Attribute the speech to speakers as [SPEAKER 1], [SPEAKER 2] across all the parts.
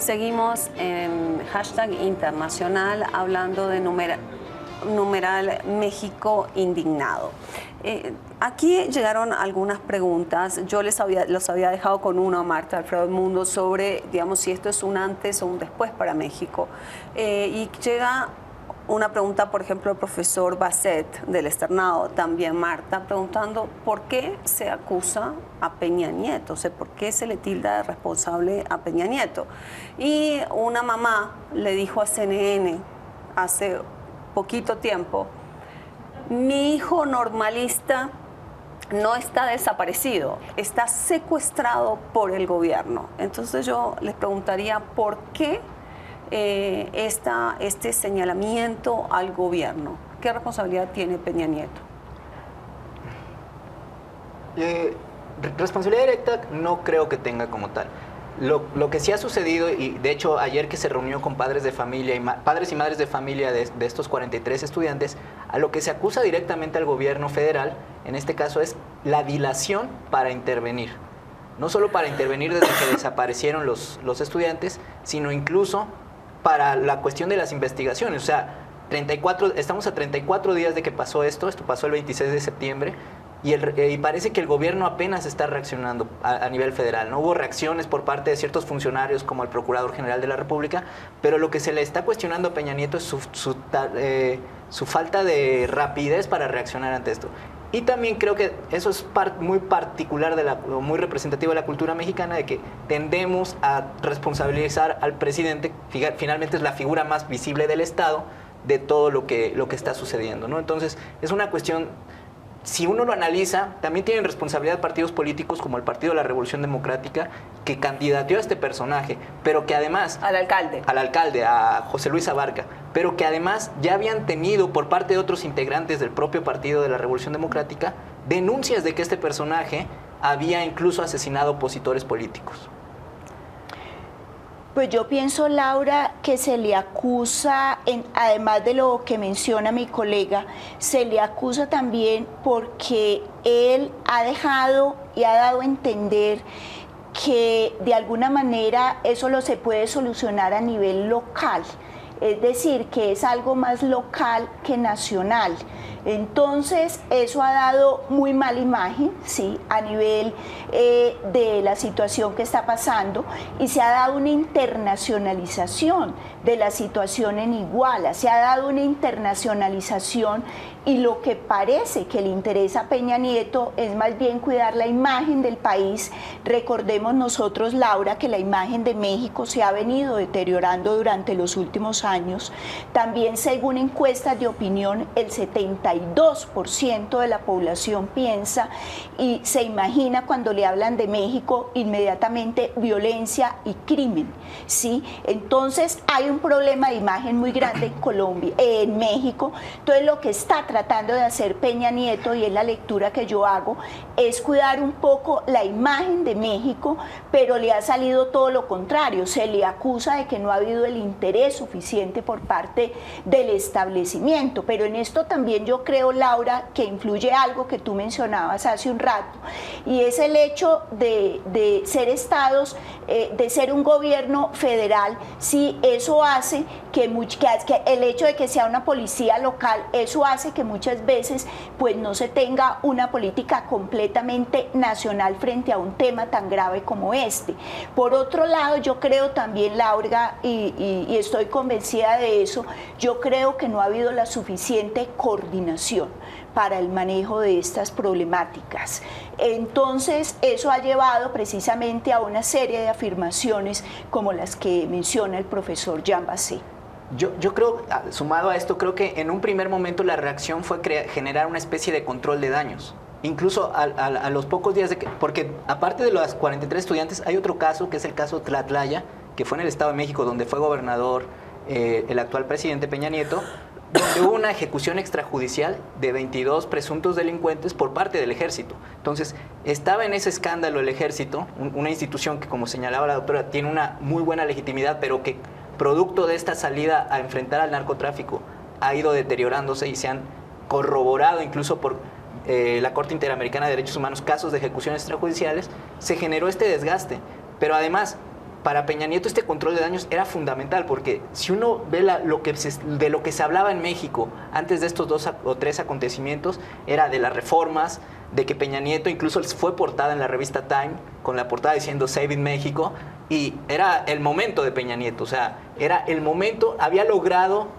[SPEAKER 1] Seguimos en hashtag internacional hablando de numeral México indignado. Aquí llegaron algunas preguntas. Yo los había dejado con uno a Marta Alfredo Mundo sobre, digamos, si esto es un antes o un después para México. Y llega una pregunta, por ejemplo, el profesor Basset del Externado, también Marta, preguntando por qué se acusa a Peña Nieto, o sea, por qué se le tilda de responsable a Peña Nieto. Y una mamá le dijo a CNN hace poquito tiempo: mi hijo normalista no está desaparecido, está secuestrado por el gobierno. Entonces yo les preguntaría por qué este señalamiento al gobierno. ¿Qué responsabilidad tiene Peña Nieto?
[SPEAKER 2] Responsabilidad directa no creo que tenga como tal. Lo que sí ha sucedido, y de hecho ayer que se reunió con padres de familia y padres y madres de familia de estos 43 estudiantes, a lo que se acusa directamente al gobierno federal, en este caso, es la dilación para intervenir. No solo para intervenir desde que desaparecieron los estudiantes, sino incluso para la cuestión de las investigaciones. O sea, estamos a 34 días de que pasó esto pasó el 26 de septiembre, y parece que el gobierno apenas está reaccionando a nivel federal. No hubo reacciones por parte de ciertos funcionarios como el Procurador General de la República, pero lo que se le está cuestionando a Peña Nieto es su falta de rapidez para reaccionar ante esto. Y también creo que eso es muy particular, muy representativo de la cultura mexicana, de que tendemos a responsabilizar al presidente. Finalmente es la figura más visible del Estado de todo lo que está sucediendo, ¿no? Entonces es una cuestión. Si uno lo analiza, también tienen responsabilidad partidos políticos como el Partido de la Revolución Democrática, que candidateó a este personaje, pero que además... Al alcalde, a José Luis Abarca, pero que además ya habían tenido por parte de otros integrantes del propio Partido de la Revolución Democrática denuncias de que este personaje había incluso asesinado opositores políticos.
[SPEAKER 3] Pues yo pienso, Laura, que se le acusa, además de lo que menciona mi colega, se le acusa también porque él ha dejado y ha dado a entender que de alguna manera eso lo se puede solucionar a nivel local. Es decir, que es algo más local que nacional. Entonces, eso ha dado muy mala imagen, ¿sí?, a nivel de la situación que está pasando, y se ha dado una internacionalización de la situación en Iguala, se ha dado una internacionalización, y lo que parece que le interesa a Peña Nieto es más bien cuidar la imagen del país. Recordemos nosotros, Laura, que la imagen de México se ha venido deteriorando durante los últimos años. También, según encuestas de opinión, el 72% de la población piensa y se imagina, cuando le hablan de México, inmediatamente violencia y crimen, ¿sí? Entonces hay un problema de imagen muy grande en Colombia, en México. Entonces lo que está tratando de hacer Peña Nieto, y es la lectura que yo hago, es cuidar un poco la imagen de México, pero le ha salido todo lo contrario. Se le acusa de que no ha habido el interés suficiente por parte del establecimiento, pero en esto también yo creo, Laura, que influye algo que tú mencionabas hace un rato, y es el hecho de ser estados, de ser un gobierno federal. Sí, eso hace que el hecho de que sea una policía local, eso hace que muchas veces pues no se tenga una política completamente nacional frente a un tema tan grave como este. Por otro lado, yo creo también, Laura, y estoy convencida de eso, yo creo que no ha habido la suficiente coordinación para el manejo de estas problemáticas. Entonces, eso ha llevado precisamente a una serie de afirmaciones como las que menciona el profesor Jean Basset.
[SPEAKER 2] Yo creo, sumado a esto, creo que en un primer momento la reacción fue generar una especie de control de daños. Incluso a los pocos días de que... Porque aparte de los 43 estudiantes, hay otro caso, que es el caso Tlatlaya, que fue en el Estado de México, donde fue gobernador el actual presidente Peña Nieto, donde hubo una ejecución extrajudicial de 22 presuntos delincuentes por parte del ejército. Entonces, estaba en ese escándalo el ejército, una institución que, como señalaba la doctora, tiene una muy buena legitimidad, pero que producto de esta salida a enfrentar al narcotráfico ha ido deteriorándose, y se han corroborado incluso por la Corte Interamericana de Derechos Humanos casos de ejecuciones extrajudiciales. Se generó este desgaste, pero además para Peña Nieto este control de daños era fundamental, porque si uno ve de lo que se hablaba en México antes de estos 2 o 3 acontecimientos, era de las reformas, de que Peña Nieto incluso fue portada en la revista Time, con la portada diciendo Saving México, y era el momento de Peña Nieto, o sea, era el momento, había logrado,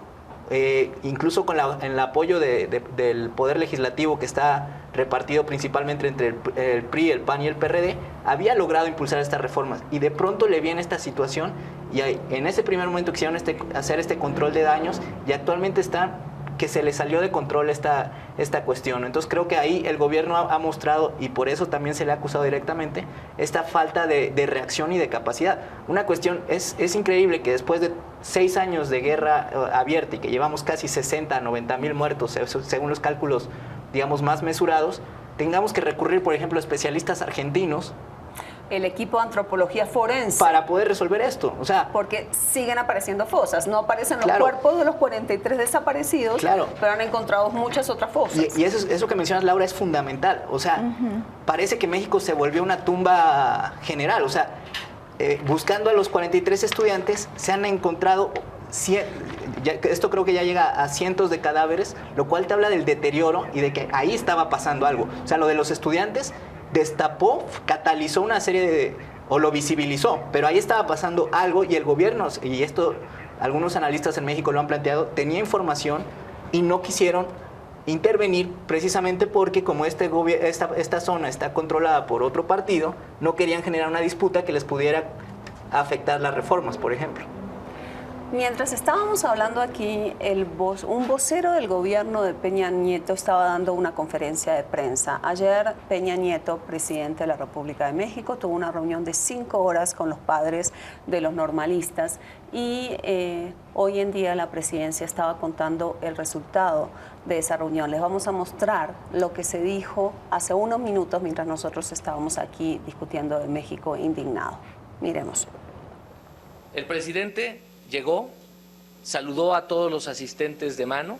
[SPEAKER 2] incluso con el apoyo del Poder Legislativo que está repartido principalmente entre el PRI, el PAN y el PRD, había logrado impulsar estas reformas, y de pronto le viene esta situación, y en ese primer momento quisieron hacer este control de daños, y actualmente está que se le salió de control esta cuestión. Entonces creo que ahí el gobierno ha mostrado, y por eso también se le ha acusado directamente, esta falta de reacción y de capacidad. Una cuestión, es increíble que después de 6 años de guerra abierta y que llevamos casi 60 a 90 mil muertos, según los cálculos, digamos, más mesurados, tengamos que recurrir, por ejemplo, a especialistas argentinos,
[SPEAKER 1] el equipo de antropología forense,
[SPEAKER 2] para poder resolver esto. O sea,
[SPEAKER 1] porque siguen apareciendo fosas, no aparecen los
[SPEAKER 2] claro,
[SPEAKER 1] cuerpos de los 43 desaparecidos,
[SPEAKER 2] claro,
[SPEAKER 1] pero han encontrado muchas otras fosas.
[SPEAKER 2] Y eso que mencionas, Laura, es fundamental. O sea, parece que México se volvió una tumba general. O sea, buscando a los 43 estudiantes, se han encontrado, esto creo que ya llega a cientos de cadáveres, lo cual te habla del deterioro y de que ahí estaba pasando algo. O sea, lo de los estudiantes destapó, catalizó una serie o lo visibilizó, pero ahí estaba pasando algo, y el gobierno, y esto algunos analistas en México lo han planteado, tenía información y no quisieron intervenir, precisamente porque como esta zona está controlada por otro partido, no querían generar una disputa que les pudiera afectar las reformas, por ejemplo.
[SPEAKER 1] Mientras estábamos hablando aquí, un vocero del gobierno de Peña Nieto estaba dando una conferencia de prensa. Ayer Peña Nieto, presidente de la República de México, tuvo una reunión de 5 horas con los padres de los normalistas, y hoy en día la presidencia estaba contando el resultado de esa reunión. Les vamos a mostrar lo que se dijo hace unos minutos mientras nosotros estábamos aquí discutiendo de México indignado. Miremos.
[SPEAKER 4] El presidente llegó, saludó a todos los asistentes de mano,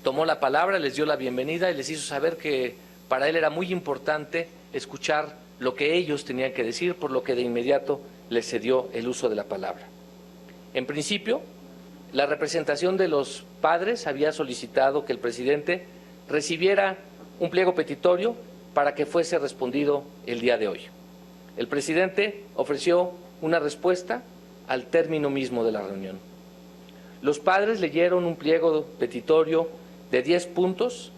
[SPEAKER 4] tomó la palabra, les dio la bienvenida y les hizo saber que para él era muy importante escuchar lo que ellos tenían que decir, por lo que de inmediato les cedió el uso de la palabra. En principio, la representación de los padres había solicitado que el presidente recibiera un pliego petitorio para que fuese respondido el día de hoy. El presidente ofreció una respuesta al término mismo de la reunión. Los padres leyeron un pliego petitorio de 10 puntos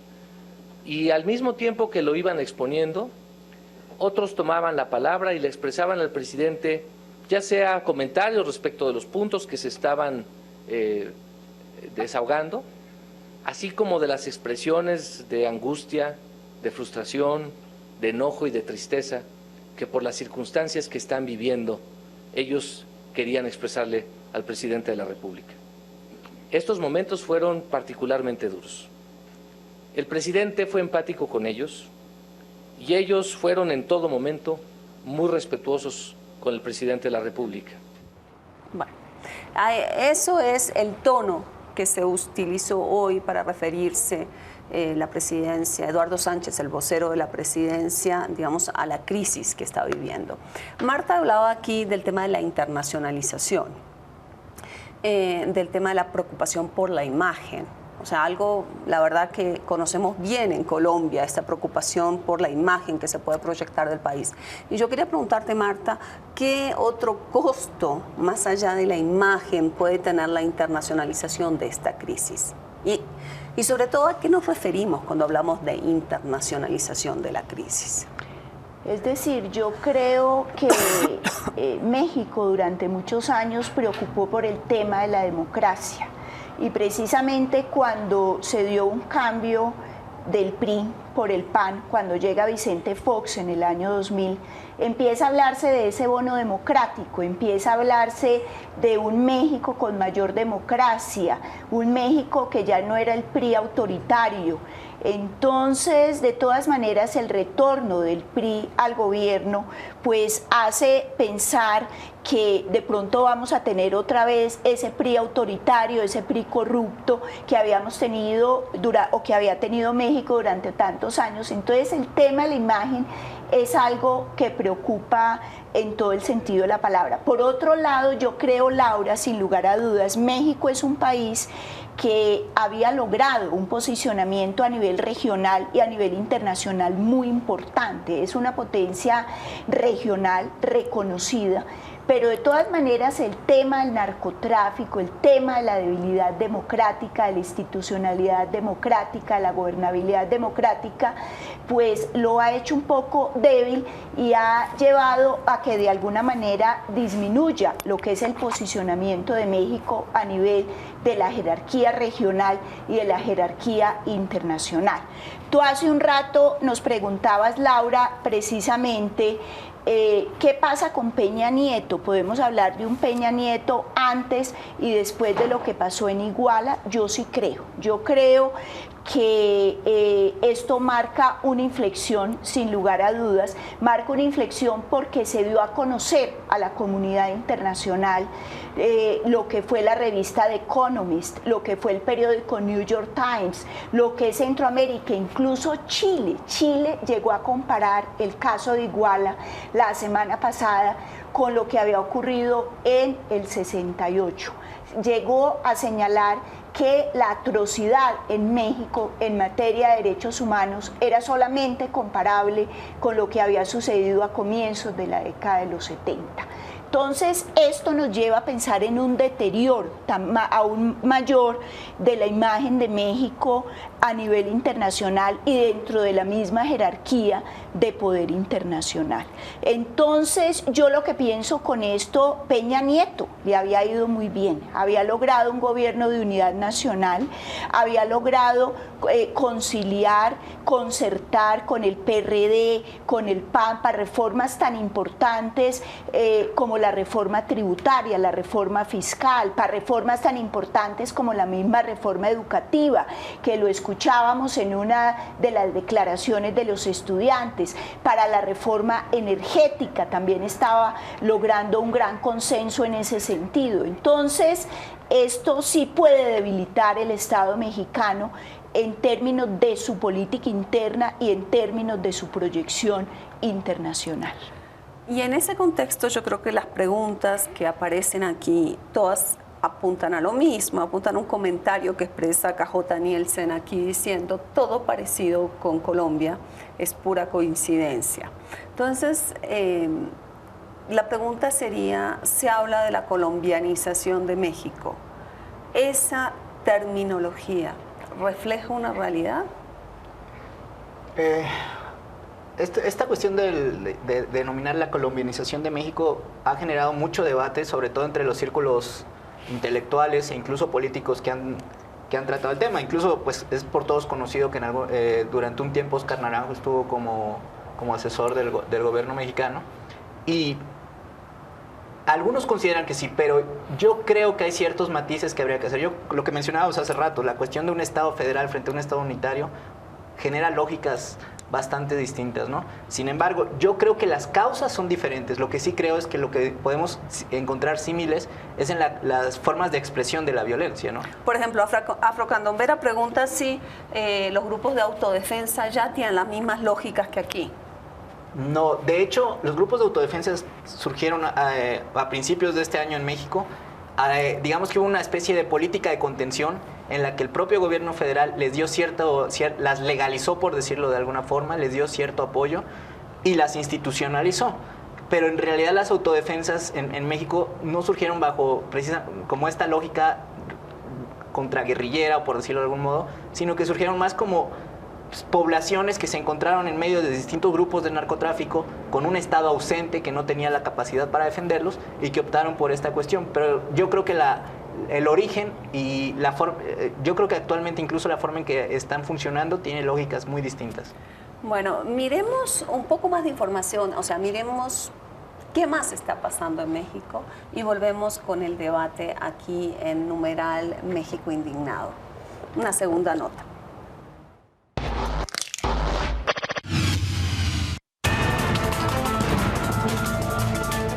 [SPEAKER 4] y al mismo tiempo que lo iban exponiendo, otros tomaban la palabra y le expresaban al presidente ya sea comentarios respecto de los puntos que se estaban desahogando, así como de las expresiones de angustia, de frustración, de enojo y de tristeza que por las circunstancias que están viviendo ellos querían expresarle al presidente de la República. Estos momentos fueron particularmente duros. El presidente fue empático con ellos y ellos fueron en todo momento muy respetuosos con el presidente de la República.
[SPEAKER 1] Bueno, eso es el tono que se utilizó hoy para referirse la presidencia, Eduardo Sánchez, el vocero de la presidencia, digamos, a la crisis que está viviendo. Marta hablaba aquí del tema de la internacionalización, del tema de la preocupación por la imagen. O sea, algo, la verdad, que conocemos bien en Colombia, esta preocupación por la imagen que se puede proyectar del país. Y yo quería preguntarte, Marta, ¿qué otro costo, más allá de la imagen, puede tener la internacionalización de esta crisis? Y sobre todo, ¿a qué nos referimos cuando hablamos de internacionalización de la crisis?
[SPEAKER 3] Es decir, yo creo que México durante muchos años preocupó por el tema de la democracia. Y precisamente cuando se dio un cambio del PRI por el PAN, cuando llega Vicente Fox en el año 2000, empieza a hablarse de ese bono democrático, empieza a hablarse de un México con mayor democracia, un México que ya no era el PRI autoritario. Entonces, de todas maneras, el retorno del PRI al gobierno pues hace pensar que de pronto vamos a tener otra vez ese PRI autoritario, ese PRI corrupto que habíamos tenido o que había tenido México durante tantos años. Entonces, el tema de la imagen es algo que preocupa en todo el sentido de la palabra. Por otro lado, yo creo, Laura, sin lugar a dudas, México es un país que había logrado un posicionamiento a nivel regional y a nivel internacional muy importante. Es una potencia regional reconocida, pero de todas maneras el tema del narcotráfico, el tema de la debilidad democrática, de la institucionalidad democrática, de la gobernabilidad democrática, pues lo ha hecho un poco débil y ha llevado a que de alguna manera disminuya lo que es el posicionamiento de México a nivel de la jerarquía regional y de la jerarquía internacional. Tú hace un rato nos preguntabas, Laura, precisamente ¿qué pasa con Peña Nieto? Podemos hablar de un Peña Nieto antes y después de lo que pasó en Iguala. Yo sí creo. Yo creo que esto marca una inflexión, sin lugar a dudas, marca una inflexión porque se dio a conocer a la comunidad internacional lo que fue la revista The Economist, lo que fue el periódico New York Times, lo que es Centroamérica, incluso Chile. Chile llegó a comparar el caso de Iguala la semana pasada con lo que había ocurrido en el 68. Llegó a señalar que la atrocidad en México en materia de derechos humanos era solamente comparable con lo que había sucedido a comienzos de la década de los 70. Entonces, esto nos lleva a pensar en un deterioro aún mayor de la imagen de México a nivel internacional y dentro de la misma jerarquía de poder internacional. Entonces, yo lo que pienso con esto, Peña Nieto le había ido muy bien, había logrado un gobierno de unidad nacional, había logrado conciliar, concertar con el PRD, con el PAN, para reformas tan importantes como la reforma tributaria, la reforma fiscal, para reformas tan importantes como la misma reforma educativa, que lo escuchábamos en una de las declaraciones de los estudiantes, para la reforma energética, también estaba logrando un gran consenso en ese sentido. Entonces, esto sí puede debilitar el Estado mexicano en términos de su política interna y en términos de su proyección internacional.
[SPEAKER 1] Y en ese contexto yo creo que las preguntas que aparecen aquí, todas apuntan a lo mismo, apuntan a un comentario que expresa KJ Nielsen aquí diciendo todo parecido con Colombia es pura coincidencia. Entonces, la pregunta sería, se habla de la colombianización de México. ¿Esa terminología refleja una realidad?
[SPEAKER 2] Esta cuestión de denominar la colombianización de México ha generado mucho debate, sobre todo entre los círculos intelectuales e incluso políticos que han tratado el tema. Incluso pues es por todos conocido que durante un tiempo Óscar Naranjo estuvo como asesor del gobierno mexicano, y algunos consideran que sí, pero yo creo que hay ciertos matices que habría que hacer. Lo que mencionábamos hace rato, la cuestión de un Estado federal frente a un Estado unitario genera lógicas bastante distintas, ¿no? Sin embargo, yo creo que las causas son diferentes. Lo que sí creo es que lo que podemos encontrar símiles es en las formas de expresión de la violencia, ¿no?
[SPEAKER 1] Por ejemplo, Afrocandombera pregunta si los grupos de autodefensa ya tienen las mismas lógicas que aquí.
[SPEAKER 2] No, de hecho, los grupos de autodefensa surgieron a principios de este año en México. Digamos que hubo una especie de política de contención en la que el propio gobierno federal les dio las legalizó, por decirlo de alguna forma, les dio cierto apoyo y las institucionalizó. Pero en realidad las autodefensas en México no surgieron bajo como esta lógica contraguerrillera, por decirlo de algún modo, sino que surgieron más como poblaciones que se encontraron en medio de distintos grupos de narcotráfico con un Estado ausente que no tenía la capacidad para defenderlos y que optaron por esta cuestión. Pero yo creo que el origen y yo creo que actualmente incluso la forma en que están funcionando tiene lógicas muy distintas.
[SPEAKER 1] Bueno, miremos un poco más de información, o sea, miremos qué más está pasando en México y volvemos con el debate aquí en numeral México Indignado. Una segunda nota.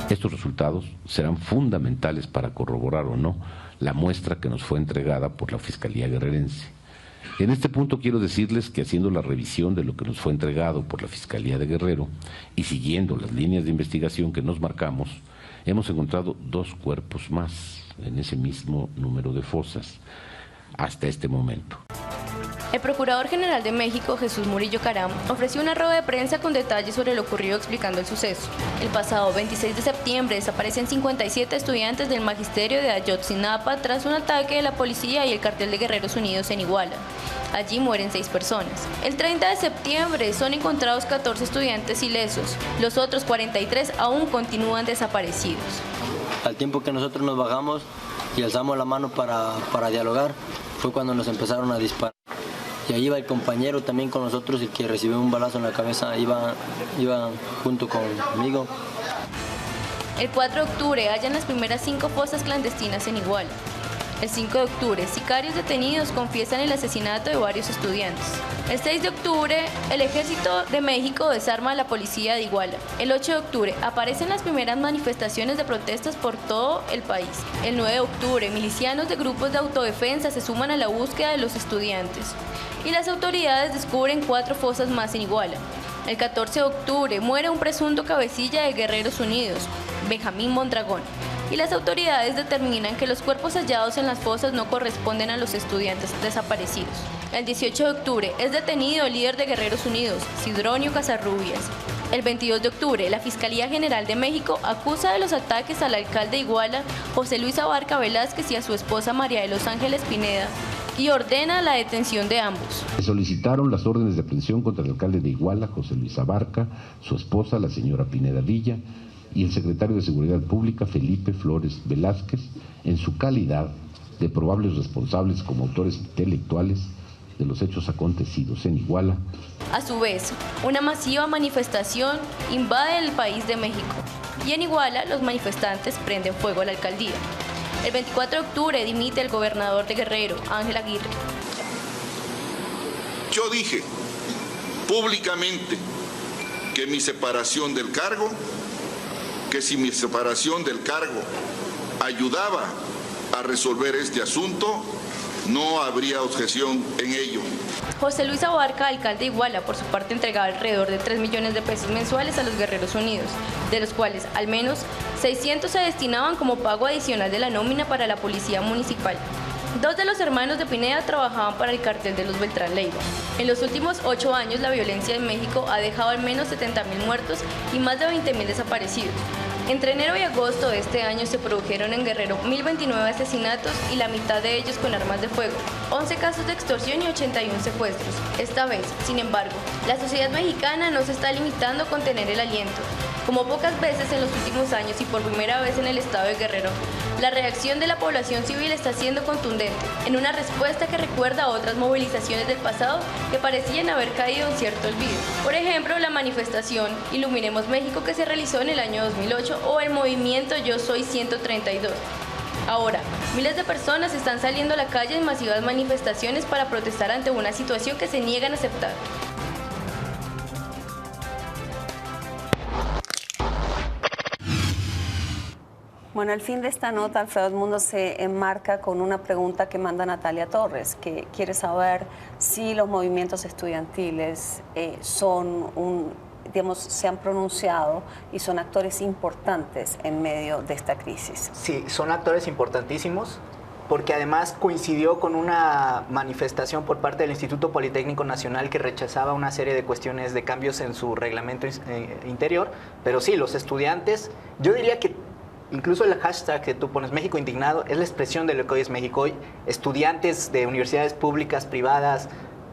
[SPEAKER 5] Estos resultados serán fundamentales para corroborar o no la muestra que nos fue entregada por la Fiscalía Guerrerense. En este punto quiero decirles que haciendo la revisión de lo que nos fue entregado por la Fiscalía de Guerrero y siguiendo las líneas de investigación que nos marcamos, hemos encontrado 2 cuerpos más en ese mismo número de fosas hasta este momento.
[SPEAKER 6] El Procurador General de México, Jesús Murillo Caram, ofreció una rueda de prensa con detalles sobre lo ocurrido explicando el suceso. El pasado 26 de septiembre desaparecen 57 estudiantes del Magisterio de Ayotzinapa tras un ataque de la policía y el cartel de Guerreros Unidos en Iguala. Allí mueren 6 personas. El 30 de septiembre son encontrados 14 estudiantes ilesos. Los otros 43 aún continúan desaparecidos.
[SPEAKER 7] Al tiempo que nosotros nos bajamos y alzamos la mano para dialogar, fue cuando nos empezaron a disparar. Y ahí iba el compañero también con nosotros, el que recibió un balazo en la cabeza, iba junto conmigo.
[SPEAKER 6] El 4 de octubre hallan las primeras 5 fosas clandestinas en Iguala. El 5 de octubre, sicarios detenidos confiesan el asesinato de varios estudiantes. El 6 de octubre, el Ejército de México desarma a la policía de Iguala. El 8 de octubre, aparecen las primeras manifestaciones de protestas por todo el país. El 9 de octubre, milicianos de grupos de autodefensa se suman a la búsqueda de los estudiantes. Y las autoridades descubren 4 fosas más en Iguala. El 14 de octubre, muere un presunto cabecilla de Guerreros Unidos, Benjamín Mondragón. Y las autoridades determinan que los cuerpos hallados en las fosas no corresponden a los estudiantes desaparecidos. El 18 de octubre es detenido el líder de Guerreros Unidos, Sidronio Casarrubias. El 22 de octubre, la Fiscalía General de México acusa de los ataques al alcalde de Iguala, José Luis Abarca Velázquez, y a su esposa María de los Ángeles Pineda, y ordena la detención de ambos.
[SPEAKER 5] Se solicitaron las órdenes de aprehensión contra el alcalde de Iguala, José Luis Abarca, su esposa, la señora Pineda Villa, y el secretario de Seguridad Pública, Felipe Flores Velázquez, en su calidad de probables responsables como autores intelectuales de los hechos acontecidos en Iguala.
[SPEAKER 6] A su vez, una masiva manifestación invade el país de México, y en Iguala los manifestantes prenden fuego a la alcaldía. El 24 de octubre dimite el gobernador de Guerrero, Ángel Aguirre.
[SPEAKER 8] Yo dije públicamente que mi separación del cargo, que si mi separación del cargo ayudaba a resolver este asunto, no habría objeción en ello.
[SPEAKER 6] José Luis Abarca, alcalde de Iguala, por su parte entregaba alrededor de 3 millones de pesos mensuales a los Guerreros Unidos, de los cuales al menos 600 se destinaban como pago adicional de la nómina para la policía municipal. 2 de los hermanos de Pineda trabajaban para el cartel de los Beltrán Leiva. En los últimos 8 años, la violencia en México ha dejado al menos 70.000 muertos y más de 20.000 desaparecidos. Entre enero y agosto de este año se produjeron en Guerrero 1.029 asesinatos y la mitad de ellos con armas de fuego, 11 casos de extorsión y 81 secuestros. Esta vez, sin embargo, la sociedad mexicana no se está limitando a contener el aliento. Como pocas veces en los últimos años y por primera vez en el estado de Guerrero, la reacción de la población civil está siendo contundente, en una respuesta que recuerda a otras movilizaciones del pasado que parecían haber caído en cierto olvido. Por ejemplo, la manifestación Iluminemos México que se realizó en el año 2008 o el movimiento Yo Soy 132. Ahora, miles de personas están saliendo a la calle en masivas manifestaciones para protestar ante una situación que se niegan a aceptar.
[SPEAKER 1] Bueno, el fin de esta nota, Alfredo Edmundo, se enmarca con una pregunta que manda Natalia Torres, que quiere saber si los movimientos estudiantiles se han pronunciado y son actores importantes en medio de esta crisis.
[SPEAKER 2] Sí, son actores importantísimos, porque además coincidió con una manifestación por parte del Instituto Politécnico Nacional que rechazaba una serie de cuestiones de cambios en su reglamento interior. Pero sí, los estudiantes, yo diría que incluso el hashtag que tú pones, México Indignado, es la expresión de lo que hoy es México. Hoy, estudiantes de universidades públicas, privadas,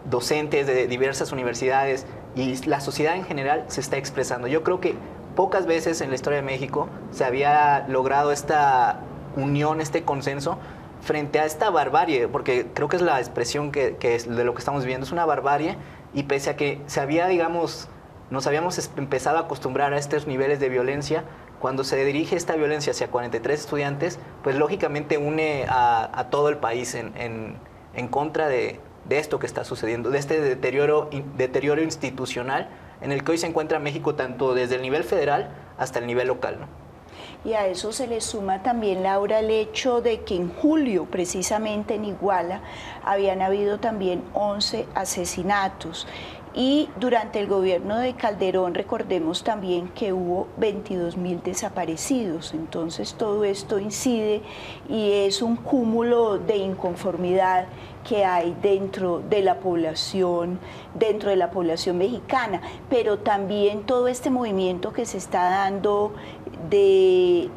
[SPEAKER 2] docentes de diversas universidades y la sociedad en general se está expresando. Yo creo que pocas veces en la historia de México se había logrado esta unión, este consenso frente a esta barbarie, porque creo que es la expresión que es de lo que estamos viviendo, es una barbarie, y pese a que nos habíamos empezado a acostumbrar a estos niveles de violencia, cuando se dirige esta violencia hacia 43 estudiantes, pues lógicamente une a todo el país en contra de esto que está sucediendo, de este deterioro institucional en el que hoy se encuentra México tanto desde el nivel federal hasta el nivel local, ¿no?
[SPEAKER 3] y a eso se le suma también, Laura, el hecho de que en julio, precisamente en Iguala, habían habido también 11 asesinatos. Y durante el gobierno de Calderón, recordemos también que hubo 22.000 desaparecidos. Entonces todo esto incide y es un cúmulo de inconformidad que hay dentro de la población mexicana, pero también todo este movimiento que se está dando de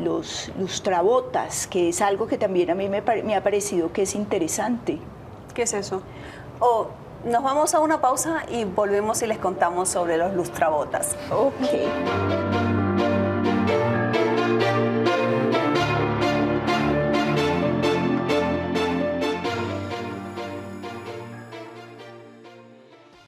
[SPEAKER 3] los lustrabotas, que es algo que también a mí me ha parecido que es interesante.
[SPEAKER 1] ¿Qué es eso? Nos vamos a una pausa y volvemos y les contamos sobre los lustrabotas.
[SPEAKER 3] Ok.